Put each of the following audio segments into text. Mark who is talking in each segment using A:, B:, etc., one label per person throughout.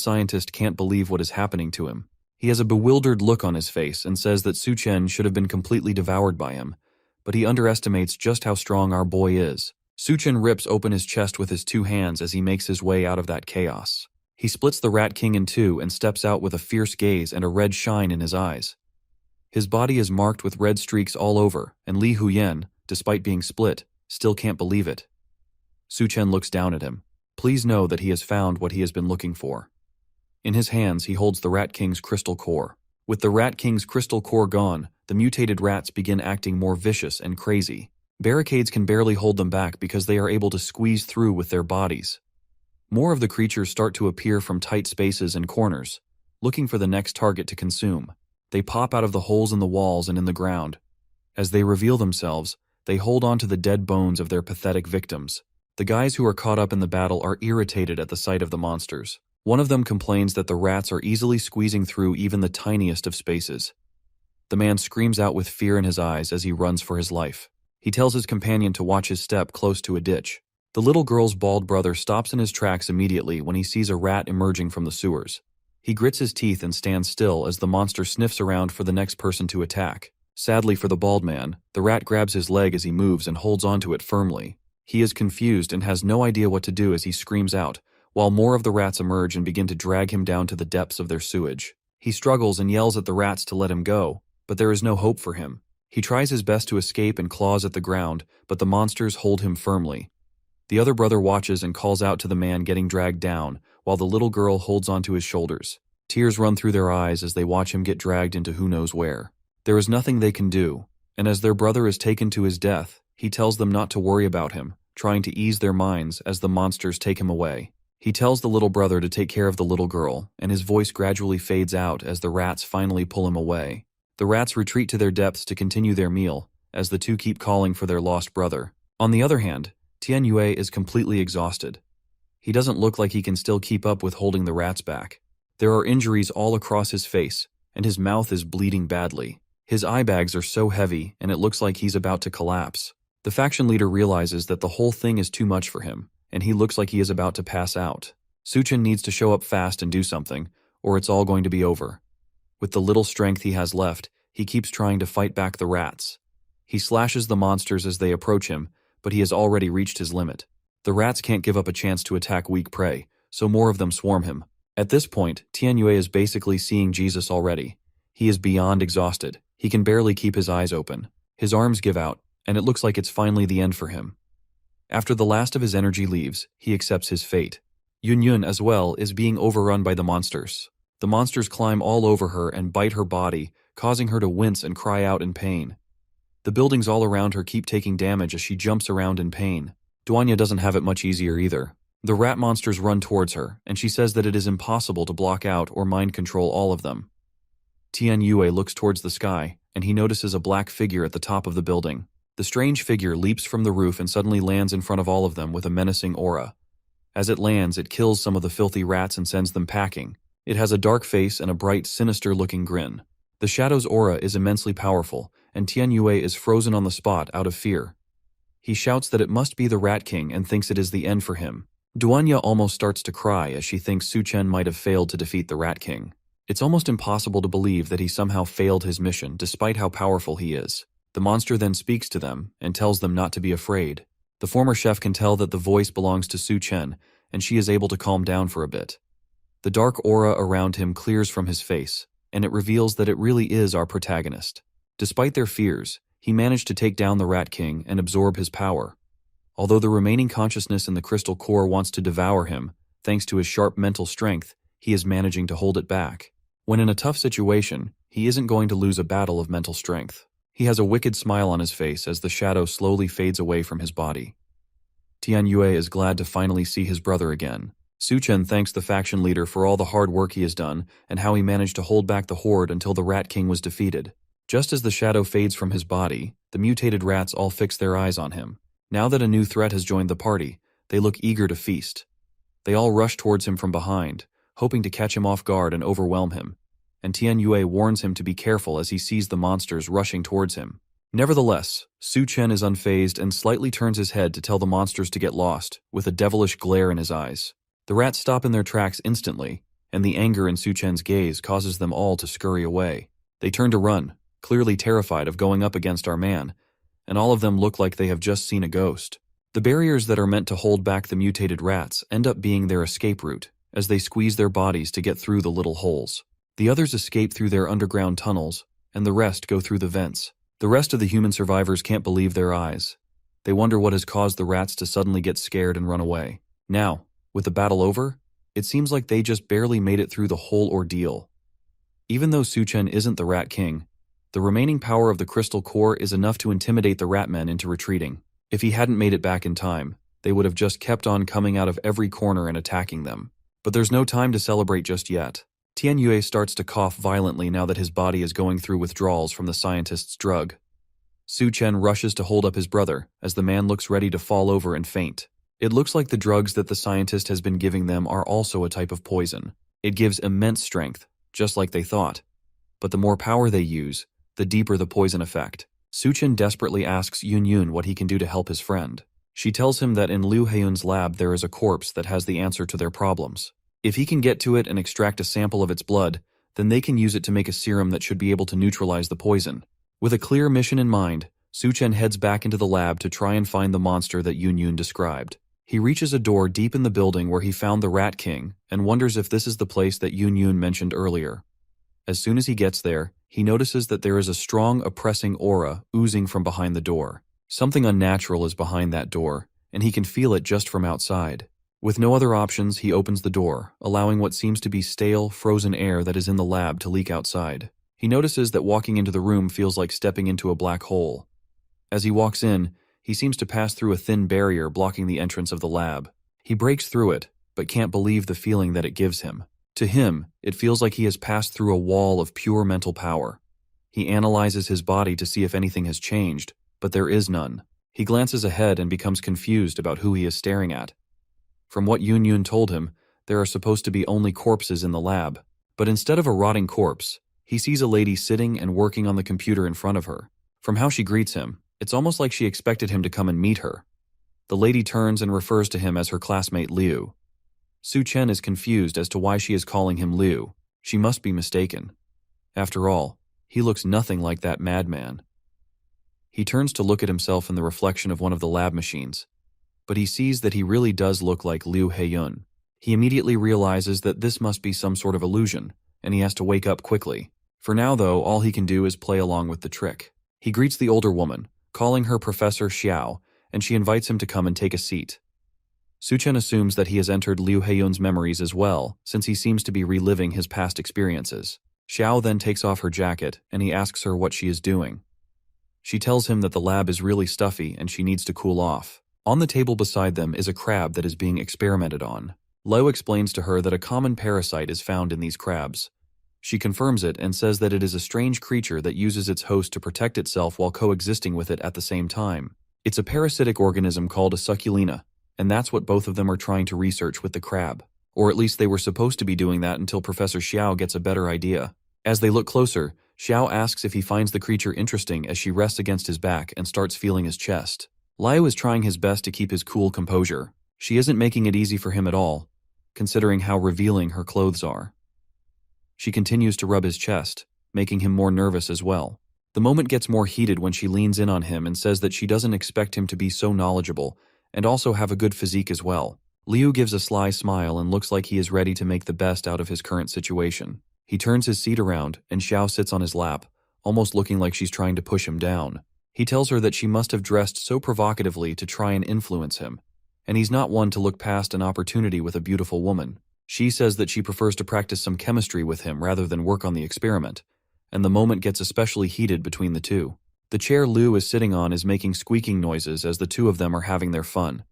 A: scientist can't believe what is happening to him. He has a bewildered look on his face and says that Su-chen should have been completely devoured by him, but he underestimates just how strong our boy is. Su-chen rips open his chest with his 2 hands as he makes his way out of that chaos. He splits the Rat King in 2 and steps out with a fierce gaze and a red shine in his eyes. His body is marked with red streaks all over, and Li Huyen, despite being split, still can't believe it. Su-chen looks down at him. Please know that he has found what he has been looking for. In his hands, he holds the Rat King's crystal core. With the Rat King's crystal core gone, the mutated rats begin acting more vicious and crazy. Barricades can barely hold them back because they are able to squeeze through with their bodies. More of the creatures start to appear from tight spaces and corners, looking for the next target to consume. They pop out of the holes in the walls and in the ground. As they reveal themselves, they hold on to the dead bones of their pathetic victims. The guys who are caught up in the battle are irritated at the sight of the monsters. One of them complains that the rats are easily squeezing through even the tiniest of spaces. The man screams out with fear in his eyes as he runs for his life. He tells his companion to watch his step close to a ditch. The little girl's bald brother stops in his tracks immediately when he sees a rat emerging from the sewers. He grits his teeth and stands still as the monster sniffs around for the next person to attack. Sadly for the bald man, the rat grabs his leg as he moves and holds onto it firmly. He is confused and has no idea what to do as he screams out, while more of the rats emerge and begin to drag him down to the depths of their sewage. He struggles and yells at the rats to let him go, but there is no hope for him. He tries his best to escape and claws at the ground, but the monsters hold him firmly. The other brother watches and calls out to the man getting dragged down, while the little girl holds onto his shoulders. Tears run through their eyes as they watch him get dragged into who knows where. There is nothing they can do, and as their brother is taken to his death, he tells them not to worry about him, trying to ease their minds as the monsters take him away. He tells the little brother to take care of the little girl, and his voice gradually fades out as the rats finally pull him away. The rats retreat to their depths to continue their meal, as the two keep calling for their lost brother. On the other hand, Tian Yue is completely exhausted. He doesn't look like he can still keep up with holding the rats back. There are injuries all across his face, and his mouth is bleeding badly. His eye bags are so heavy, and it looks like he's about to collapse. The faction leader realizes that the whole thing is too much for him, and he looks like he is about to pass out. Su-chen needs to show up fast and do something, or it's all going to be over. With the little strength he has left, he keeps trying to fight back the rats. He slashes the monsters as they approach him, but he has already reached his limit. The rats can't give up a chance to attack weak prey, so more of them swarm him. At this point, Tian Yue is basically seeing Jesus already. He is beyond exhausted. He can barely keep his eyes open. His arms give out, and it looks like it's finally the end for him. After the last of his energy leaves, he accepts his fate. Yun Yun, as well, is being overrun by the monsters. The monsters climb all over her and bite her body, causing her to wince and cry out in pain. The buildings all around her keep taking damage as she jumps around in pain. Duanya doesn't have it much easier either. The rat monsters run towards her, and she says that it is impossible to block out or mind control all of them. Tian Yue looks towards the sky, and he notices a black figure at the top of the building. The strange figure leaps from the roof and suddenly lands in front of all of them with a menacing aura. As it lands, it kills some of the filthy rats and sends them packing. It has a dark face and a bright, sinister-looking grin. The shadow's aura is immensely powerful, and Tian Yue is frozen on the spot out of fear. He shouts that it must be the Rat King and thinks it is the end for him. Duanya almost starts to cry as she thinks Su-chen might have failed to defeat the Rat King. It's almost impossible to believe that he somehow failed his mission despite how powerful he is. The monster then speaks to them and tells them not to be afraid. The former chef can tell that the voice belongs to Su-chen, and she is able to calm down for a bit. The dark aura around him clears from his face, and it reveals that it really is our protagonist. Despite their fears, he managed to take down the Rat King and absorb his power. Although the remaining consciousness in the crystal core wants to devour him, thanks to his sharp mental strength, he is managing to hold it back. When in a tough situation, he isn't going to lose a battle of mental strength. He has a wicked smile on his face as the shadow slowly fades away from his body. Tian Yue is glad to finally see his brother again. Su-chen thanks the faction leader for all the hard work he has done and how he managed to hold back the horde until the Rat King was defeated. Just as the shadow fades from his body, the mutated rats all fix their eyes on him. Now that a new threat has joined the party, they look eager to feast. They all rush towards him from behind, hoping to catch him off guard and overwhelm him. And Tian Yue warns him to be careful as he sees the monsters rushing towards him. Nevertheless, Su-chen is unfazed and slightly turns his head to tell the monsters to get lost, with a devilish glare in his eyes. The rats stop in their tracks instantly, and the anger in Suchen's gaze causes them all to scurry away. They turn to run, clearly terrified of going up against our man, and all of them look like they have just seen a ghost. The barriers that are meant to hold back the mutated rats end up being their escape route, as they squeeze their bodies to get through the little holes. The others escape through their underground tunnels, and the rest go through the vents. The rest of the human survivors can't believe their eyes. They wonder what has caused the rats to suddenly get scared and run away. Now, with the battle over, it seems like they just barely made it through the whole ordeal. Even though Suchen isn't the Rat King, the remaining power of the crystal core is enough to intimidate the rat men into retreating. If he hadn't made it back in time, they would have just kept on coming out of every corner and attacking them. But there's no time to celebrate just yet. Tianyue starts to cough violently now that his body is going through withdrawals from the scientist's drug. Suchen rushes to hold up his brother as the man looks ready to fall over and faint. It looks like the drugs that the scientist has been giving them are also a type of poison. It gives immense strength, just like they thought. But the more power they use, the deeper the poison effect. Suchen desperately asks Yun what he can do to help his friend. She tells him that in Liu Heiyun's lab there is a corpse that has the answer to their problems. If he can get to it and extract a sample of its blood, then they can use it to make a serum that should be able to neutralize the poison. With a clear mission in mind, Suchen heads back into the lab to try and find the monster that Yun described. He reaches a door deep in the building where he found the Rat King and wonders if this is the place that Yun mentioned earlier. As soon as he gets there, he notices that there is a strong, oppressing aura oozing from behind the door. Something unnatural is behind that door, and he can feel it just from outside. With no other options, he opens the door, allowing what seems to be stale, frozen air that is in the lab to leak outside. He notices that walking into the room feels like stepping into a black hole. As he walks in, he seems to pass through a thin barrier blocking the entrance of the lab. He breaks through it, but can't believe the feeling that it gives him. To him, it feels like he has passed through a wall of pure mental power. He analyzes his body to see if anything has changed, but there is none. He glances ahead and becomes confused about who he is staring at. From what Yun told him, there are supposed to be only corpses in the lab. But instead of a rotting corpse, he sees a lady sitting and working on the computer in front of her. From how she greets him, it's almost like she expected him to come and meet her. The lady turns and refers to him as her classmate Liu. Suchen is confused as to why she is calling him Liu. She must be mistaken. After all, he looks nothing like that madman. He turns to look at himself in the reflection of one of the lab machines, but he sees that he really does look like Liu Heiyun. He immediately realizes that this must be some sort of illusion, and he has to wake up quickly. For now, though, all he can do is play along with the trick. He greets the older woman, calling her Professor Xiao, and she invites him to come and take a seat. Suchen assumes that he has entered Liu Heiyun's memories as well, since he seems to be reliving his past experiences. Xiao then takes off her jacket, and he asks her what she is doing. She tells him that the lab is really stuffy and she needs to cool off. On the table beside them is a crab that is being experimented on. Liu explains to her that a common parasite is found in these crabs. She confirms it and says that it is a strange creature that uses its host to protect itself while coexisting with it at the same time. It's a parasitic organism called a succulina, and that's what both of them are trying to research with the crab. Or at least they were supposed to be doing that until Professor Xiao gets a better idea. As they look closer, Xiao asks if he finds the creature interesting as she rests against his back and starts feeling his chest. Liu is trying his best to keep his cool composure. She isn't making it easy for him at all, considering how revealing her clothes are. She continues to rub his chest, making him more nervous as well. The moment gets more heated when she leans in on him and says that she doesn't expect him to be so knowledgeable and also have a good physique as well. Liu gives a sly smile and looks like he is ready to make the best out of his current situation. He turns his seat around and Xiao sits on his lap, almost looking like she's trying to push him down. He tells her that she must have dressed so provocatively to try and influence him, and he's not one to look past an opportunity with a beautiful woman. She says that she prefers to practice some chemistry with him rather than work on the experiment, and the moment gets especially heated between the two. The chair Liu is sitting on is making squeaking noises as the two of them are having their fun.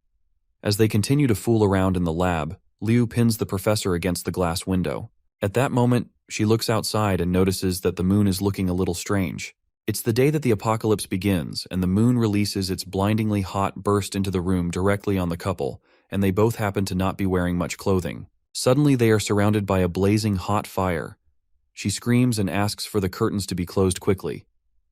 A: As they continue to fool around in the lab, Liu pins the professor against the glass window. At that moment, she looks outside and notices that the moon is looking a little strange. It's the day that the apocalypse begins, and the moon releases its blindingly hot burst into the room directly on the couple, and they both happen to not be wearing much clothing. Suddenly they are surrounded by a blazing hot fire. She screams and asks for the curtains to be closed quickly.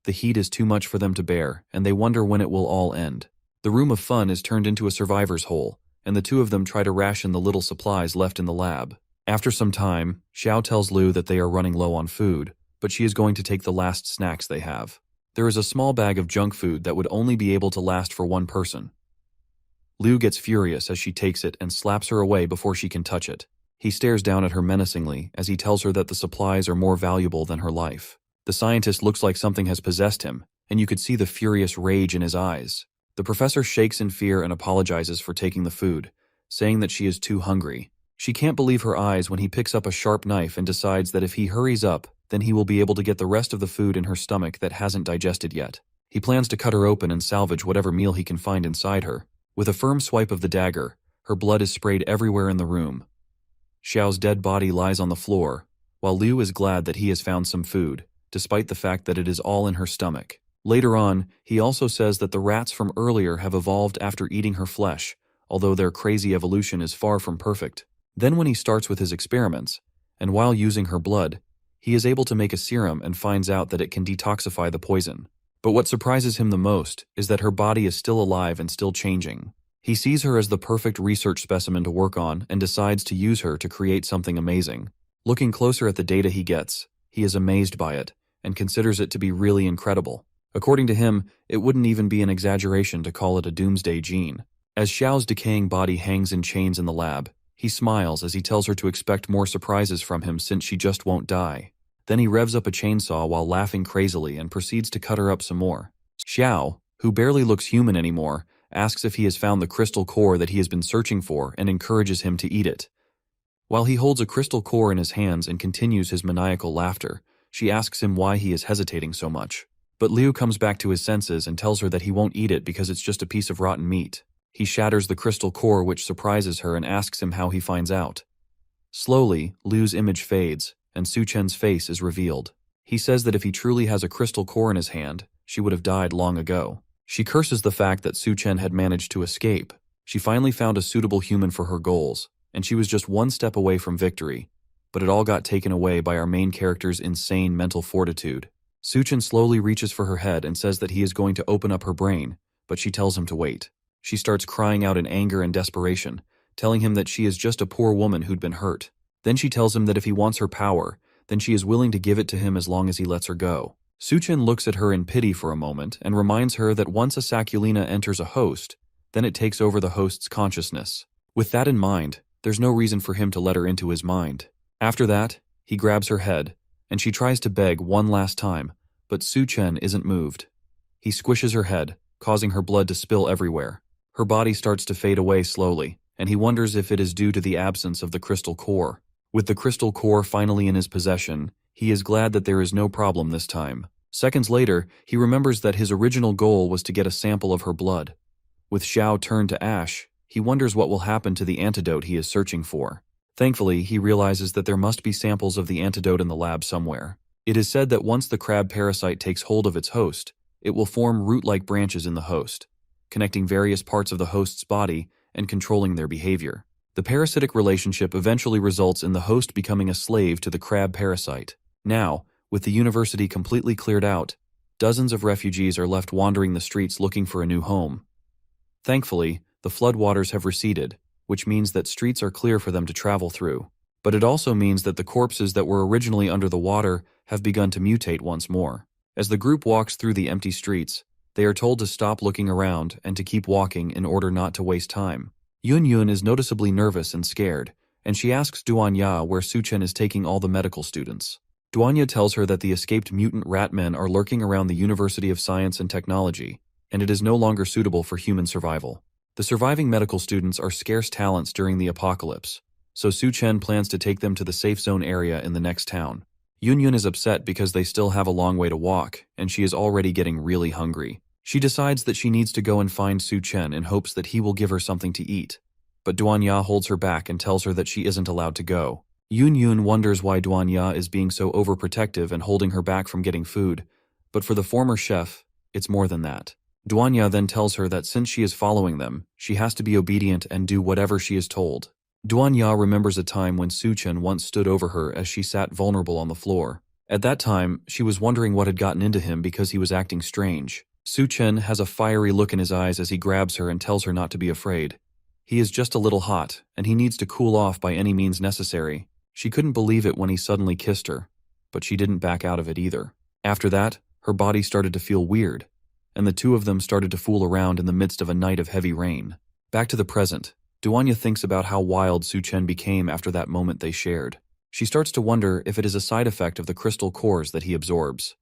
A: The heat is too much for them to bear, and they wonder when it will all end. The room of fun is turned into a survivor's hole, and the two of them try to ration the little supplies left in the lab. After some time, Xiao tells Liu that they are running low on food, but she is going to take the last snacks they have. There is a small bag of junk food that would only be able to last for one person. Liu gets furious as she takes it and slaps her away before she can touch it. He stares down at her menacingly as he tells her that the supplies are more valuable than her life. The scientist looks like something has possessed him, and you could see the furious rage in his eyes. The professor shakes in fear and apologizes for taking the food, saying that she is too hungry. She can't believe her eyes when he picks up a sharp knife and decides that if he hurries up, then he will be able to get the rest of the food in her stomach that hasn't digested yet. He plans to cut her open and salvage whatever meal he can find inside her. With a firm swipe of the dagger, her blood is sprayed everywhere in the room. Xiao's dead body lies on the floor, while Liu is glad that he has found some food, despite the fact that it is all in her stomach. Later on, he also says that the rats from earlier have evolved after eating her flesh, although their crazy evolution is far from perfect. Then when he starts with his experiments, and while using her blood, he is able to make a serum and finds out that it can detoxify the poison. But what surprises him the most is that her body is still alive and still changing. He sees her as the perfect research specimen to work on and decides to use her to create something amazing. Looking closer at the data he gets, he is amazed by it and considers it to be really incredible. According to him, it wouldn't even be an exaggeration to call it a doomsday gene. As Xiao's decaying body hangs in chains in the lab, he smiles as he tells her to expect more surprises from him since she just won't die. Then he revs up a chainsaw while laughing crazily and proceeds to cut her up some more. Xiao, who barely looks human anymore, asks if he has found the crystal core that he has been searching for and encourages him to eat it. While he holds a crystal core in his hands and continues his maniacal laughter, she asks him why he is hesitating so much. But Liu comes back to his senses and tells her that he won't eat it because it's just a piece of rotten meat. He shatters the crystal core, which surprises her, and asks him how he finds out. Slowly, Liu's image fades, and Su Chen's face is revealed. He says that if he truly has a crystal core in his hand, she would have died long ago. She curses the fact that Su Chen had managed to escape. She finally found a suitable human for her goals, and she was just one step away from victory. But it all got taken away by our main character's insane mental fortitude. Su Chen slowly reaches for her head and says that he is going to open up her brain, but she tells him to wait. She starts crying out in anger and desperation, telling him that she is just a poor woman who'd been hurt. Then she tells him that if he wants her power, then she is willing to give it to him as long as he lets her go. Su Chen looks at her in pity for a moment and reminds her that once a Sakulina enters a host, then it takes over the host's consciousness. With that in mind, there's no reason for him to let her into his mind. After that, he grabs her head, and she tries to beg one last time, but Su Chen isn't moved. He squishes her head, causing her blood to spill everywhere. Her body starts to fade away slowly, and he wonders if it is due to the absence of the crystal core. With the crystal core finally in his possession, he is glad that there is no problem this time. Seconds later, he remembers that his original goal was to get a sample of her blood. With Xiao turned to ash, he wonders what will happen to the antidote he is searching for. Thankfully, he realizes that there must be samples of the antidote in the lab somewhere. It is said that once the crab parasite takes hold of its host, it will form root-like branches in the host, connecting various parts of the host's body and controlling their behavior. The parasitic relationship eventually results in the host becoming a slave to the crab parasite. Now, with the university completely cleared out, dozens of refugees are left wandering the streets looking for a new home. Thankfully, the floodwaters have receded, which means that streets are clear for them to travel through. But it also means that the corpses that were originally under the water have begun to mutate once more. As the group walks through the empty streets, they are told to stop looking around and to keep walking in order not to waste time. Yun Yun is noticeably nervous and scared, and she asks Duanya where Su Chen is taking all the medical students. Duanya tells her that the escaped mutant rat men are lurking around the University of Science and Technology, and it is no longer suitable for human survival. The surviving medical students are scarce talents during the apocalypse, so Su Chen plans to take them to the safe zone area in the next town. Yun Yun is upset because they still have a long way to walk, and she is already getting really hungry. She decides that she needs to go and find Su Chen in hopes that he will give her something to eat. But Duanya holds her back and tells her that she isn't allowed to go. Yun Yun wonders why Duanya is being so overprotective and holding her back from getting food, but for the former chef, it's more than that. Duanya then tells her that since she is following them, she has to be obedient and do whatever she is told. Duanya remembers a time when Su Chen once stood over her as she sat vulnerable on the floor. At that time, she was wondering what had gotten into him because he was acting strange. Su Chen has a fiery look in his eyes as he grabs her and tells her not to be afraid. He is just a little hot, and he needs to cool off by any means necessary. She couldn't believe it when he suddenly kissed her, but she didn't back out of it either. After that, her body started to feel weird, and the two of them started to fool around in the midst of a night of heavy rain. Back to the present, Duanya thinks about how wild Su-chen became after that moment they shared. She starts to wonder if it is a side effect of the crystal cores that he absorbs.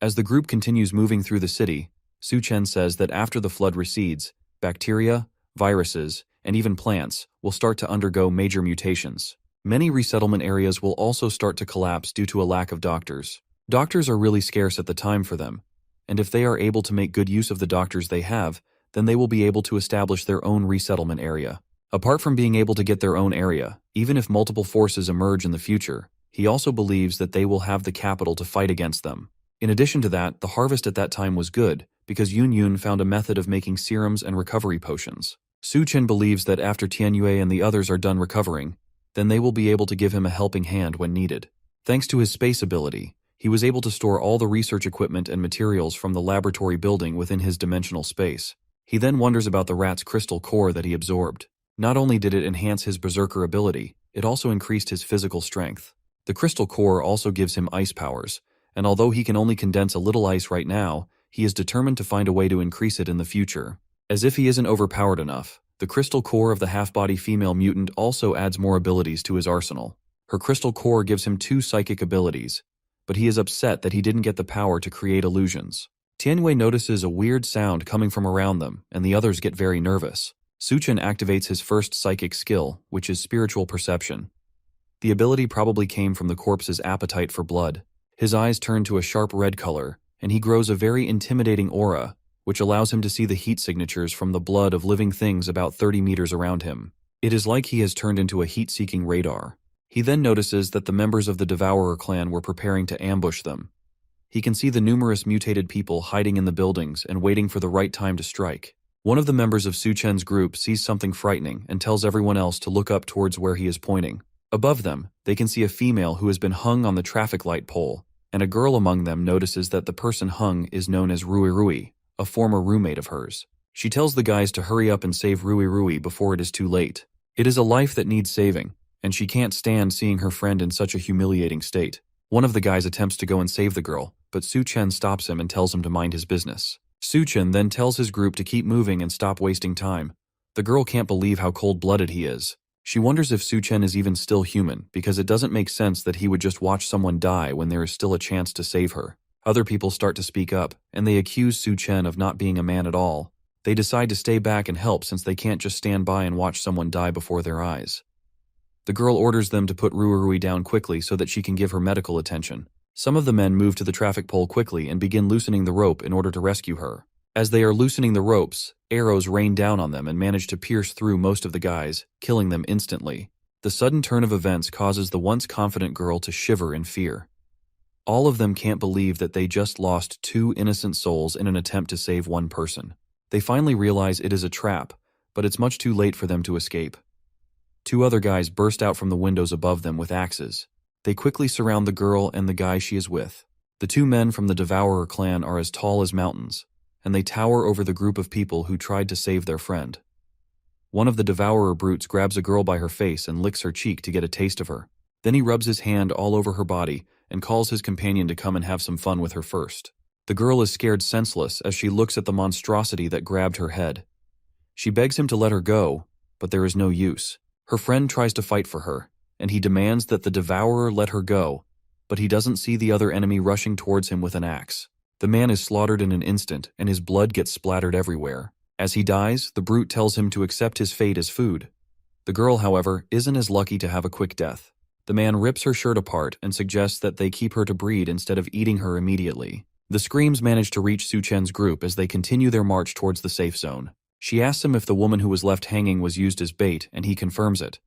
A: As the group continues moving through the city, Su-chen says that after the flood recedes, bacteria, viruses, and even plants will start to undergo major mutations. Many resettlement areas will also start to collapse due to a lack of doctors. Doctors are really scarce at the time for them, and if they are able to make good use of the doctors they have, then they will be able to establish their own resettlement area. Apart from being able to get their own area, even if multiple forces emerge in the future, he also believes that they will have the capital to fight against them. In addition to that, the harvest at that time was good, because Yun found a method of making serums and recovery potions. Su-chen believes that after Tianyue and the others are done recovering, then they will be able to give him a helping hand when needed. Thanks to his space ability, he was able to store all the research equipment and materials from the laboratory building within his dimensional space. He then wonders about the rat's crystal core that he absorbed. Not only did it enhance his berserker ability, it also increased his physical strength. The crystal core also gives him ice powers, and although he can only condense a little ice right now, he is determined to find a way to increase it in the future. As if he isn't overpowered enough, the crystal core of the half-body female mutant also adds more abilities to his arsenal. Her crystal core gives him 2 psychic abilities, but he is upset that he didn't get the power to create illusions. Tianyue notices a weird sound coming from around them, and the others get very nervous. Su-chen activates his first psychic skill, which is spiritual perception. The ability probably came from the corpse's appetite for blood. His eyes turn to a sharp red color, and he grows a very intimidating aura, which allows him to see the heat signatures from the blood of living things about 30 meters around him. It is like he has turned into a heat-seeking radar. He then notices that the members of the Devourer clan were preparing to ambush them. He can see the numerous mutated people hiding in the buildings and waiting for the right time to strike. One of the members of Su-chen's group sees something frightening and tells everyone else to look up towards where he is pointing. Above them, they can see a female who has been hung on the traffic light pole, and a girl among them notices that the person hung is known as Rui Rui, a former roommate of hers. She tells the guys to hurry up and save Rui Rui before it is too late. It is a life that needs saving, and she can't stand seeing her friend in such a humiliating state. One of the guys attempts to go and save the girl, but Su-chen stops him and tells him to mind his business. Su-chen then tells his group to keep moving and stop wasting time. The girl can't believe how cold-blooded he is. She wonders if Su-chen is even still human, because it doesn't make sense that he would just watch someone die when there is still a chance to save her. Other people start to speak up, and they accuse Su-chen of not being a man at all. They decide to stay back and help since they can't just stand by and watch someone die before their eyes. The girl orders them to put Rui down quickly so that she can give her medical attention. Some of the men move to the traffic pole quickly and begin loosening the rope in order to rescue her. As they are loosening the ropes, arrows rain down on them and manage to pierce through most of the guys, killing them instantly. The sudden turn of events causes the once confident girl to shiver in fear. All of them can't believe that they just lost 2 innocent souls in an attempt to save one person. They finally realize it is a trap, but it's much too late for them to escape. 2 other guys burst out from the windows above them with axes. They quickly surround the girl and the guy she is with. The 2 men from the Devourer clan are as tall as mountains, and they tower over the group of people who tried to save their friend. One of the Devourer brutes grabs a girl by her face and licks her cheek to get a taste of her. Then he rubs his hand all over her body and calls his companion to come and have some fun with her first. The girl is scared senseless as she looks at the monstrosity that grabbed her head. She begs him to let her go, but there is no use. Her friend tries to fight for her, and he demands that the Devourer let her go, but he doesn't see the other enemy rushing towards him with an axe. The man is slaughtered in an instant, and his blood gets splattered everywhere. As he dies, the brute tells him to accept his fate as food. The girl, however, isn't as lucky to have a quick death. The man rips her shirt apart and suggests that they keep her to breed instead of eating her immediately. The screams manage to reach Su-chen's group as they continue their march towards the safe zone. She asks him if the woman who was left hanging was used as bait, and he confirms it.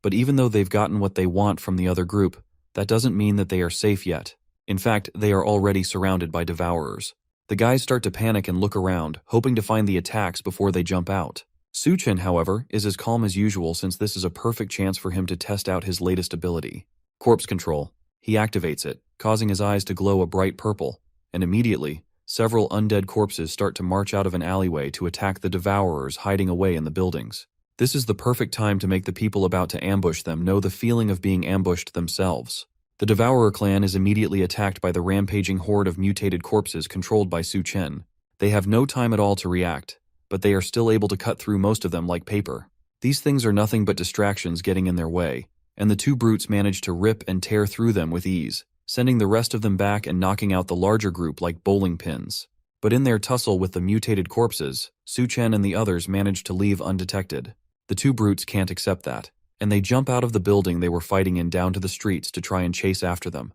A: But even though they've gotten what they want from the other group, that doesn't mean that they are safe yet. In fact, they are already surrounded by devourers. The guys start to panic and look around, hoping to find the attacks before they jump out. Su-chen, however, is as calm as usual since this is a perfect chance for him to test out his latest ability. Corpse control. He activates it, causing his eyes to glow a bright purple, and immediately, several undead corpses start to march out of an alleyway to attack the devourers hiding away in the buildings. This is the perfect time to make the people about to ambush them know the feeling of being ambushed themselves. The Devourer clan is immediately attacked by the rampaging horde of mutated corpses controlled by Su Chen. They have no time at all to react, but they are still able to cut through most of them like paper. These things are nothing but distractions getting in their way, and the two brutes manage to rip and tear through them with ease, sending the rest of them back and knocking out the larger group like bowling pins. But in their tussle with the mutated corpses, Su Chen and the others manage to leave undetected. The two brutes can't accept that, and they jump out of the building they were fighting in down to the streets to try and chase after them.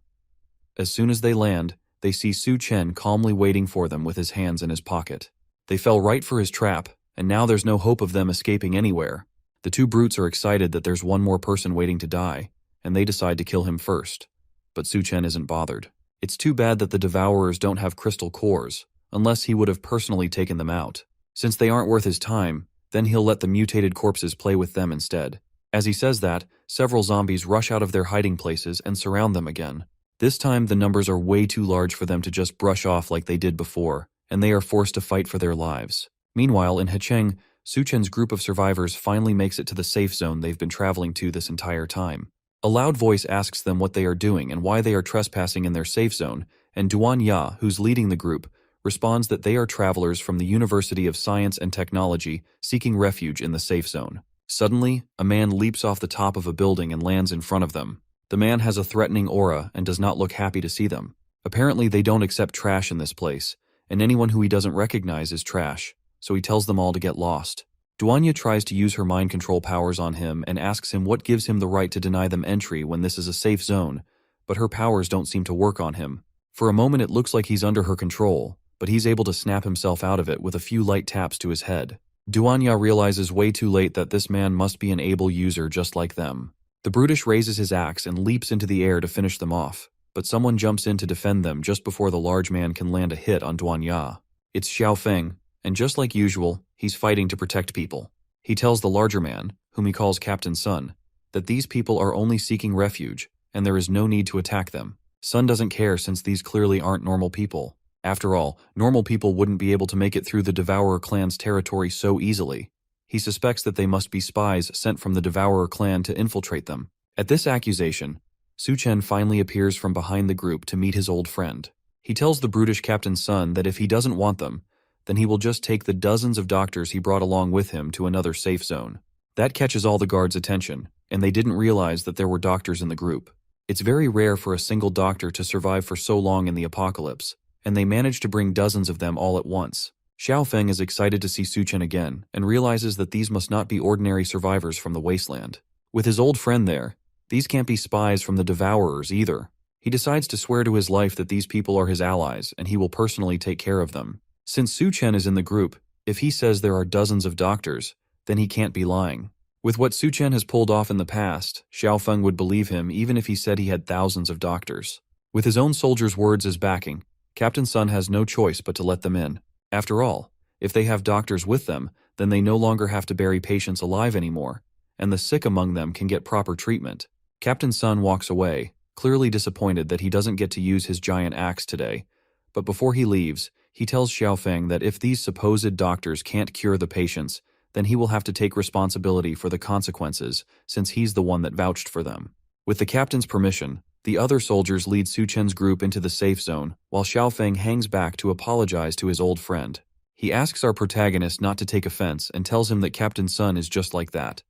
A: As soon as they land, they see Su Chen calmly waiting for them with his hands in his pocket. They fell right for his trap, and now there's no hope of them escaping anywhere. The two brutes are excited that there's one more person waiting to die, and they decide to kill him first. But Su Chen isn't bothered. It's too bad that the Devourers don't have crystal cores, unless he would have personally taken them out. Since they aren't worth his time, then he'll let the mutated corpses play with them instead. As he says that, several zombies rush out of their hiding places and surround them again. This time the numbers are way too large for them to just brush off like they did before, and they are forced to fight for their lives. Meanwhile, in Hecheng, Su Chen's group of survivors finally makes it to the safe zone they've been traveling to this entire time. A loud voice asks them what they are doing and why they are trespassing in their safe zone, and Duan Ya, who's leading the group, responds that they are travelers from the University of Science and Technology seeking refuge in the safe zone. Suddenly, a man leaps off the top of a building and lands in front of them. The man has a threatening aura and does not look happy to see them. Apparently they don't accept trash in this place, and anyone who he doesn't recognize is trash, so he tells them all to get lost. Duanya tries to use her mind control powers on him and asks him what gives him the right to deny them entry when this is a safe zone, but her powers don't seem to work on him. For a moment it looks like he's under her control, but he's able to snap himself out of it with a few light taps to his head. Duanya realizes way too late that this man must be an able user just like them. The brutish raises his axe and leaps into the air to finish them off, but someone jumps in to defend them just before the large man can land a hit on Duanya. It's Xiao Feng, and just like usual, he's fighting to protect people. He tells the larger man, whom he calls Captain Sun, that these people are only seeking refuge, and there is no need to attack them. Sun doesn't care since these clearly aren't normal people. After all, normal people wouldn't be able to make it through the Devourer clan's territory so easily. He suspects that they must be spies sent from the Devourer clan to infiltrate them. At this accusation, Su Chen finally appears from behind the group to meet his old friend. He tells the brutish Captain Sun that if he doesn't want them, then he will just take the dozens of doctors he brought along with him to another safe zone. That catches all the guards' attention, and they didn't realize that there were doctors in the group. It's very rare for a single doctor to survive for so long in the apocalypse, and they manage to bring dozens of them all at once. Xiao Feng is excited to see Su Chen again, and realizes that these must not be ordinary survivors from the wasteland. With his old friend there, these can't be spies from the Devourers either. He decides to swear to his life that these people are his allies, and he will personally take care of them. Since Su Chen is in the group, if he says there are dozens of doctors, then he can't be lying. With what Su Chen has pulled off in the past, Xiao Feng would believe him even if he said he had thousands of doctors. With his own soldiers' words as backing, Captain Sun has no choice but to let them in. After all, if they have doctors with them, then they no longer have to bury patients alive anymore, and the sick among them can get proper treatment. Captain Sun walks away, clearly disappointed that he doesn't get to use his giant axe today, but before he leaves, he tells Xiao Feng that if these supposed doctors can't cure the patients, then he will have to take responsibility for the consequences since he's the one that vouched for them. With the captain's permission, the other soldiers lead Su Chen's group into the safe zone, while Xiao Feng hangs back to apologize to his old friend. He asks our protagonist not to take offense and tells him that Captain Sun is just like that.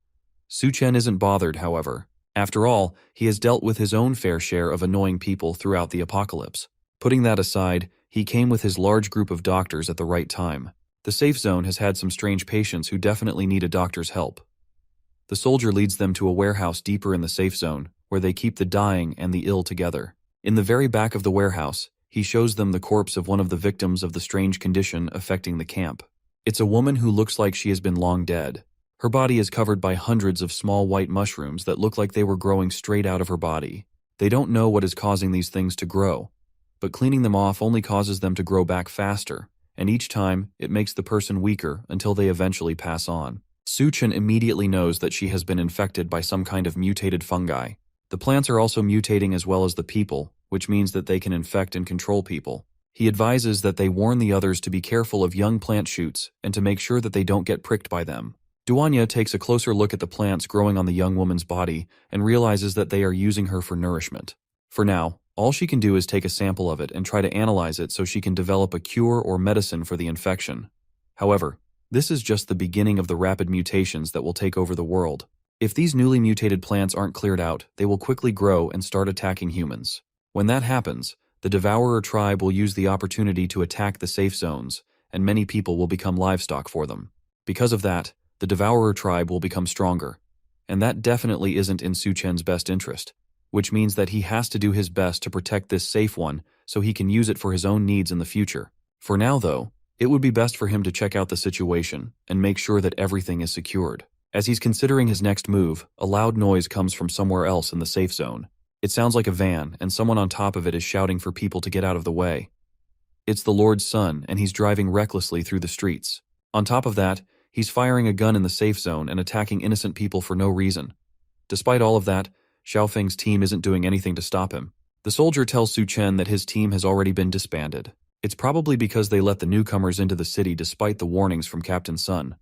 A: Su Chen isn't bothered, however. After all, he has dealt with his own fair share of annoying people throughout the apocalypse. Putting that aside, he came with his large group of doctors at the right time. The safe zone has had some strange patients who definitely need a doctor's help. The soldier leads them to a warehouse deeper in the safe zone, where they keep the dying and the ill together. In the very back of the warehouse, he shows them the corpse of one of the victims of the strange condition affecting the camp. It's a woman who looks like she has been long dead. Her body is covered by hundreds of small white mushrooms that look like they were growing straight out of her body. They don't know what is causing these things to grow, but cleaning them off only causes them to grow back faster, and each time, it makes the person weaker until they eventually pass on. Su Chen immediately knows that she has been infected by some kind of mutated fungi. The plants are also mutating as well as the people, which means that they can infect and control people. He advises that they warn the others to be careful of young plant shoots and to make sure that they don't get pricked by them. Duanya takes a closer look at the plants growing on the young woman's body and realizes that they are using her for nourishment. For now, all she can do is take a sample of it and try to analyze it so she can develop a cure or medicine for the infection. However, this is just the beginning of the rapid mutations that will take over the world. If these newly mutated plants aren't cleared out, they will quickly grow and start attacking humans. When that happens, the Devourer tribe will use the opportunity to attack the safe zones, and many people will become livestock for them. Because of that, the Devourer tribe will become stronger. And that definitely isn't in Suchen's best interest, which means that he has to do his best to protect this safe one so he can use it for his own needs in the future. For now, though, it would be best for him to check out the situation and make sure that everything is secured. As he's considering his next move, a loud noise comes from somewhere else in the safe zone. It sounds like a van, and someone on top of it is shouting for people to get out of the way. It's the Lord's son, and he's driving recklessly through the streets. On top of that, he's firing a gun in the safe zone and attacking innocent people for no reason. Despite all of that, Xiaofeng's team isn't doing anything to stop him. The soldier tells Suchen that his team has already been disbanded. It's probably because they let the newcomers into the city despite the warnings from Captain Sun.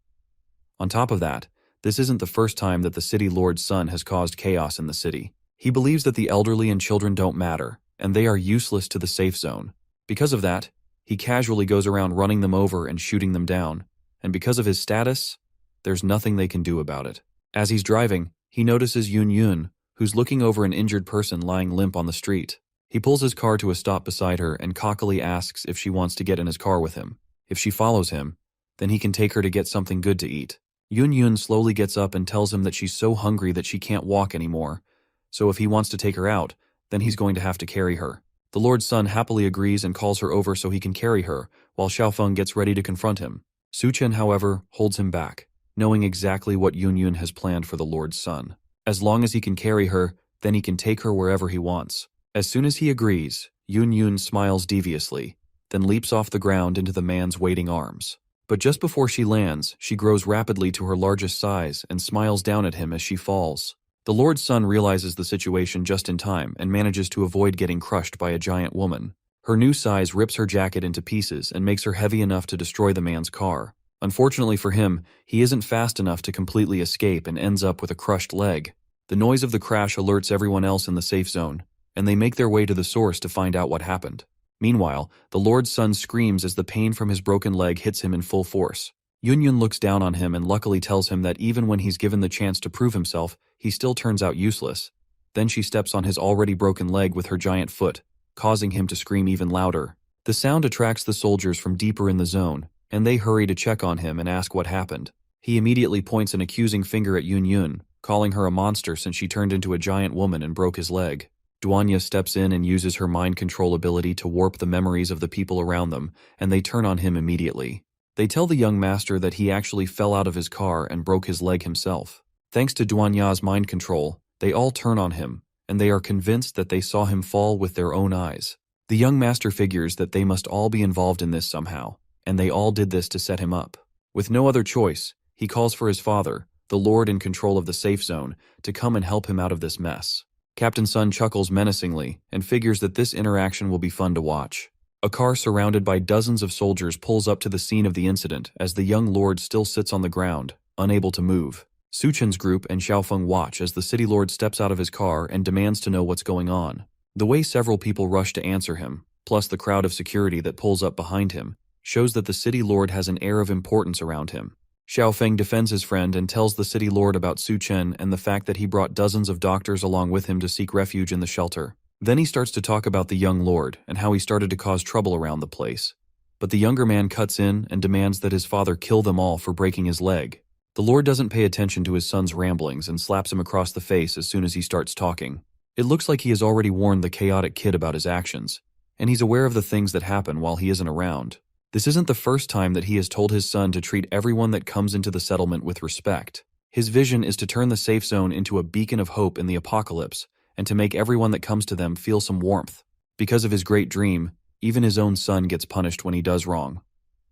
A: On top of that, this isn't the first time that the city lord's son has caused chaos in the city. He believes that the elderly and children don't matter, and they are useless to the safe zone. Because of that, he casually goes around running them over and shooting them down, and because of his status, there's nothing they can do about it. As he's driving, he notices Yun Yun, who's looking over an injured person lying limp on the street. He pulls his car to a stop beside her and cockily asks if she wants to get in his car with him. If she follows him, then he can take her to get something good to eat. Yun Yun slowly gets up and tells him that she's so hungry that she can't walk anymore, so if he wants to take her out, then he's going to have to carry her. The Lord's son happily agrees and calls her over so he can carry her, while Xiaofeng gets ready to confront him. Suchen, however, holds him back, knowing exactly what Yun Yun has planned for the Lord's son. As long as he can carry her, then he can take her wherever he wants. As soon as he agrees, Yun Yun smiles deviously, then leaps off the ground into the man's waiting arms. But just before she lands, she grows rapidly to her largest size and smiles down at him as she falls. The Lord's son realizes the situation just in time and manages to avoid getting crushed by a giant woman. Her new size rips her jacket into pieces and makes her heavy enough to destroy the man's car. Unfortunately for him, he isn't fast enough to completely escape and ends up with a crushed leg. The noise of the crash alerts everyone else in the safe zone, and they make their way to the source to find out what happened. Meanwhile, the Lord's son screams as the pain from his broken leg hits him in full force. Yun Yun looks down on him and luckily tells him that even when he's given the chance to prove himself, he still turns out useless. Then she steps on his already broken leg with her giant foot, causing him to scream even louder. The sound attracts the soldiers from deeper in the zone, and they hurry to check on him and ask what happened. He immediately points an accusing finger at Yun Yun, calling her a monster since she turned into a giant woman and broke his leg. Duanya steps in and uses her mind control ability to warp the memories of the people around them, and they turn on him immediately. They tell the young master that he actually fell out of his car and broke his leg himself. Thanks to Duanya's mind control, they all turn on him, and they are convinced that they saw him fall with their own eyes. The young master figures that they must all be involved in this somehow, and they all did this to set him up. With no other choice, he calls for his father, the Lord in control of the safe zone, to come and help him out of this mess. Captain Sun chuckles menacingly and figures that this interaction will be fun to watch. A car surrounded by dozens of soldiers pulls up to the scene of the incident as the young lord still sits on the ground, unable to move. Suchen's group and Xiaofeng watch as the city lord steps out of his car and demands to know what's going on. The way several people rush to answer him, plus the crowd of security that pulls up behind him, shows that the city lord has an air of importance around him. Xiaofeng defends his friend and tells the city lord about Suchen and the fact that he brought dozens of doctors along with him to seek refuge in the shelter. Then he starts to talk about the young lord and how he started to cause trouble around the place. But the younger man cuts in and demands that his father kill them all for breaking his leg. The lord doesn't pay attention to his son's ramblings and slaps him across the face as soon as he starts talking. It looks like he has already warned the chaotic kid about his actions, and he's aware of the things that happen while he isn't around. This isn't the first time that he has told his son to treat everyone that comes into the settlement with respect. His vision is to turn the safe zone into a beacon of hope in the apocalypse, and to make everyone that comes to them feel some warmth. Because of his great dream, even his own son gets punished when he does wrong.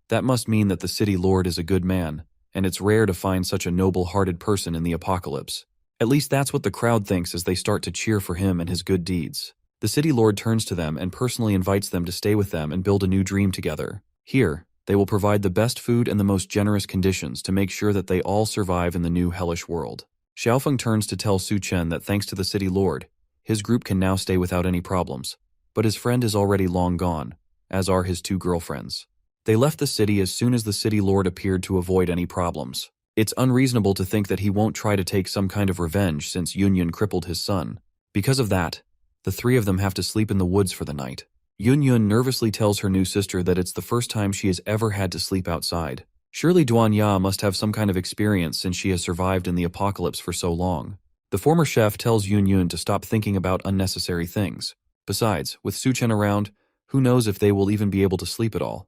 A: That must mean that the city lord is a good man, and it's rare to find such a noble-hearted person in the apocalypse. At least that's what the crowd thinks as they start to cheer for him and his good deeds. The city lord turns to them and personally invites them to stay with them and build a new dream together. Here, They will provide the best food and the most generous conditions to make sure that they all survive in the new hellish world. Xiaofeng turns to tell Su Chen that thanks to the city lord, his group can now stay without any problems. But his friend is already long gone, as are his 2 girlfriends. They left the city as soon as the city lord appeared to avoid any problems. It's unreasonable to think that he won't try to take some kind of revenge since Yunyun crippled his son. Because of that, the 3 of them have to sleep in the woods for the night. Yunyun nervously tells her new sister that it's the first time she has ever had to sleep outside. Surely Duanya must have some kind of experience since she has survived in the apocalypse for so long. The former chef tells Yunyun to stop thinking about unnecessary things. Besides, with Su Chen around, who knows if they will even be able to sleep at all.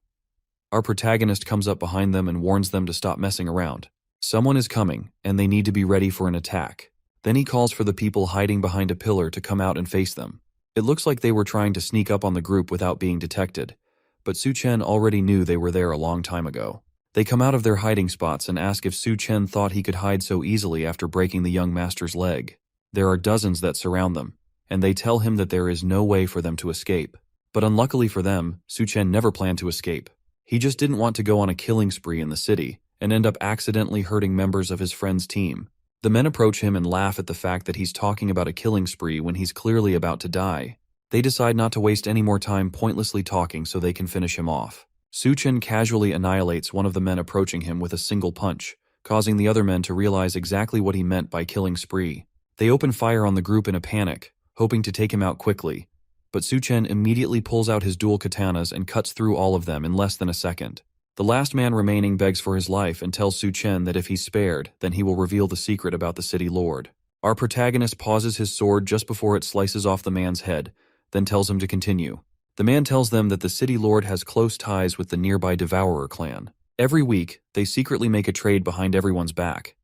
A: Our protagonist comes up behind them and warns them to stop messing around. Someone is coming, and they need to be ready for an attack. Then he calls for the people hiding behind a pillar to come out and face them. It looks like they were trying to sneak up on the group without being detected, but Su Chen already knew they were there a long time ago. They come out of their hiding spots and ask if Su Chen thought he could hide so easily after breaking the young master's leg. There are dozens that surround them, and they tell him that there is no way for them to escape. But unluckily for them, Su Chen never planned to escape. He just didn't want to go on a killing spree in the city and end up accidentally hurting members of his friend's team. The men approach him and laugh at the fact that he's talking about a killing spree when he's clearly about to die. They decide not to waste any more time pointlessly talking so they can finish him off. Su Chen casually annihilates one of the men approaching him with a single punch, causing the other men to realize exactly what he meant by killing spree. They open fire on the group in a panic, hoping to take him out quickly, but Su Chen immediately pulls out his dual katanas and cuts through all of them in less than a second. The last man remaining begs for his life and tells Su Chen that if he's spared, then he will reveal the secret about the city lord. Our protagonist pauses his sword just before it slices off the man's head, then tells him to continue. The man tells them that the city lord has close ties with the nearby Devourer clan. Every week, they secretly make a trade behind everyone's back.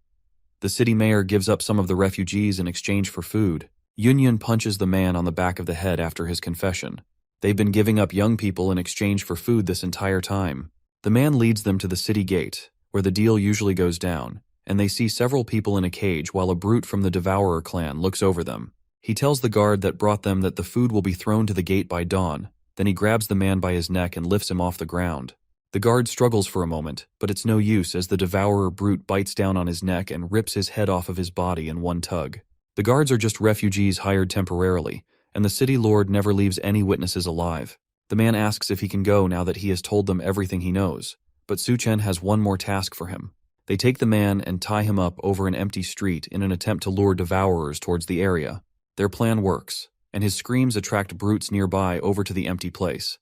A: The city mayor gives up some of the refugees in exchange for food. Yunyun punches the man on the back of the head after his confession. They've been giving up young people in exchange for food this entire time. The man leads them to the city gate, where the deal usually goes down, and they see several people in a cage while a brute from the Devourer clan looks over them. He tells the guard that brought them that the food will be thrown to the gate by dawn. Then he grabs the man by his neck and lifts him off the ground. The guard struggles for a moment, but it's no use as the Devourer brute bites down on his neck and rips his head off of his body in one tug. The guards are just refugees hired temporarily, and the city lord never leaves any witnesses alive. The man asks if he can go now that he has told them everything he knows, but Su Chen has one more task for him. They take the man and tie him up over an empty street in an attempt to lure devourers towards the area. Their plan works, and his screams attract brutes nearby over to the empty place.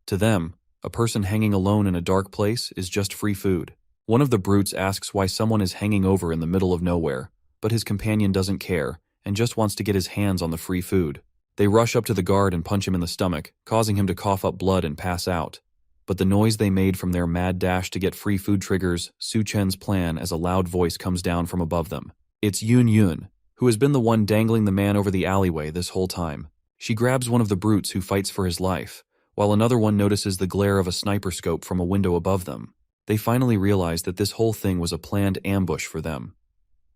A: To them, a person hanging alone in a dark place is just free food. One of the brutes asks why someone is hanging over in the middle of nowhere, but his companion doesn't care and just wants to get his hands on the free food. They rush up to the guard and punch him in the stomach, causing him to cough up blood and pass out. But the noise they made from their mad dash to get free food triggers Su Chen's plan as a loud voice comes down from above them. It's Yunyun, who has been the one dangling the man over the alleyway this whole time. She grabs one of the brutes who fights for his life, while another one notices the glare of a sniper scope from a window above them. They finally realize that this whole thing was a planned ambush for them.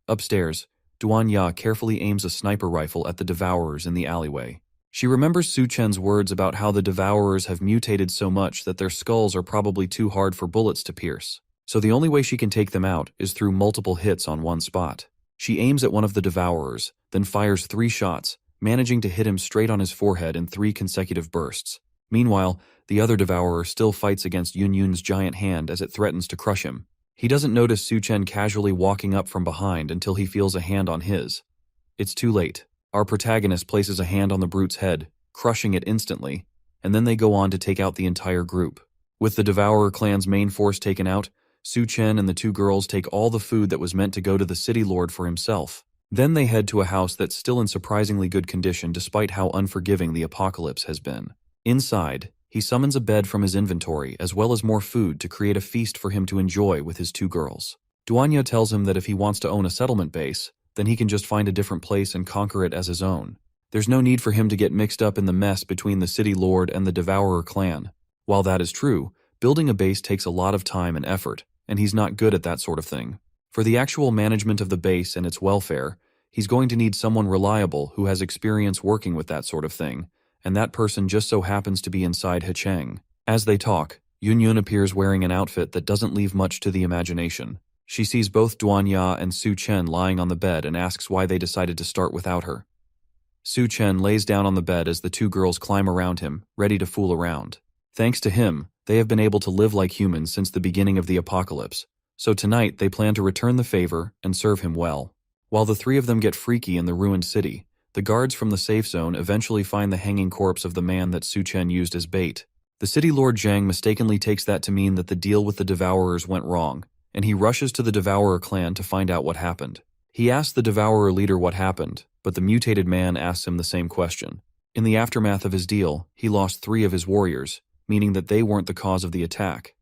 A: Upstairs, Duanya carefully aims a sniper rifle at the devourers in the alleyway. She remembers Su Chen's words about how the devourers have mutated so much that their skulls are probably too hard for bullets to pierce. So the only way she can take them out is through multiple hits on one spot. She aims at one of the devourers, then fires 3 shots, managing to hit him straight on his forehead in 3 consecutive bursts. Meanwhile, the other devourer still fights against Yunyun's giant hand as it threatens to crush him. He doesn't notice Su Chen casually walking up from behind until he feels a hand on his. It's too late. Our protagonist places a hand on the brute's head, crushing it instantly, and then they go on to take out the entire group. With the Devourer clan's main force taken out, Su Chen and the 2 girls take all the food that was meant to go to the city lord for himself. Then they head to a house that's still in surprisingly good condition despite how unforgiving the apocalypse has been. Inside, he summons a bed from his inventory as well as more food to create a feast for him to enjoy with his 2 girls. Duanya tells him that if he wants to own a settlement base, then he can just find a different place and conquer it as his own. There's no need for him to get mixed up in the mess between the city lord and the Devourer clan. While that is true, building a base takes a lot of time and effort, and he's not good at that sort of thing. For the actual management of the base and its welfare, he's going to need someone reliable who has experience working with that sort of thing, and that person just so happens to be inside Hecheng. As they talk, Yun appears wearing an outfit that doesn't leave much to the imagination. She sees both Duanya and Su Chen lying on the bed and asks why they decided to start without her. Su Chen lays down on the bed as the two girls climb around him, ready to fool around. Thanks to him, they have been able to live like humans since the beginning of the apocalypse, so tonight they plan to return the favor and serve him well. While the three of them get freaky in the ruined city, the guards from the safe zone eventually find the hanging corpse of the man that Su Chen used as bait. The city lord Zhang mistakenly takes that to mean that the deal with the Devourers went wrong, and he rushes to the Devourer clan to find out what happened. He asks the Devourer leader what happened, but the mutated man asks him the same question. In the aftermath of his deal, he lost 3 of his warriors, meaning that they weren't the cause of the attack.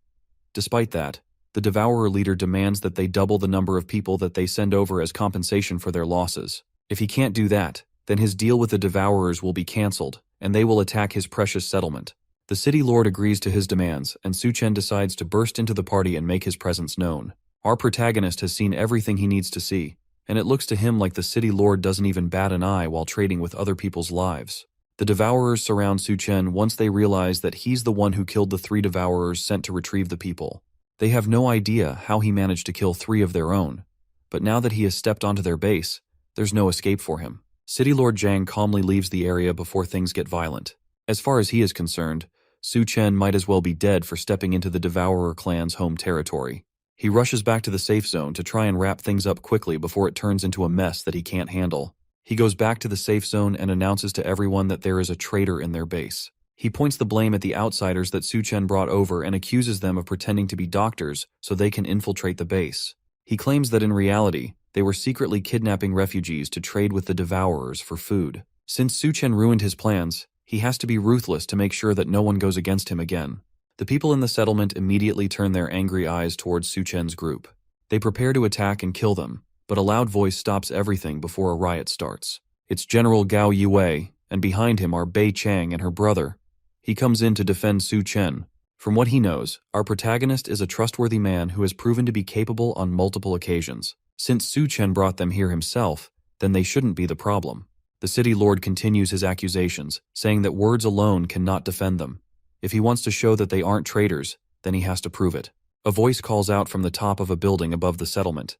A: Despite that, the Devourer leader demands that they double the number of people that they send over as compensation for their losses. If he can't do that, then his deal with the Devourers will be cancelled, and they will attack his precious settlement. The city lord agrees to his demands, and Su Chen decides to burst into the party and make his presence known. Our protagonist has seen everything he needs to see, and it looks to him like the city lord doesn't even bat an eye while trading with other people's lives. The Devourers surround Su Chen once they realize that he's the one who killed the 3 Devourers sent to retrieve the people. They have no idea how he managed to kill 3 of their own, but now that he has stepped onto their base, there's no escape for him. City Lord Zhang calmly leaves the area before things get violent. As far as he is concerned, Su Chen might as well be dead for stepping into the Devourer clan's home territory. He rushes back to the safe zone to try and wrap things up quickly before it turns into a mess that he can't handle. He goes back to the safe zone and announces to everyone that there is a traitor in their base. He points the blame at the outsiders that Su Chen brought over and accuses them of pretending to be doctors so they can infiltrate the base. He claims that in reality, they were secretly kidnapping refugees to trade with the Devourers for food. Since Su Chen ruined his plans, he has to be ruthless to make sure that no one goes against him again. The people in the settlement immediately turn their angry eyes towards Su Chen's group. They prepare to attack and kill them, but a loud voice stops everything before a riot starts. It's General Gao Yue, and behind him are Bei Chang and her brother. He comes in to defend Su Chen. From what he knows, our protagonist is a trustworthy man who has proven to be capable on multiple occasions. Since Su Chen brought them here himself, then they shouldn't be the problem. The city lord continues his accusations, saying that words alone cannot defend them. If he wants to show that they aren't traitors, then he has to prove it. A voice calls out from the top of a building above the settlement.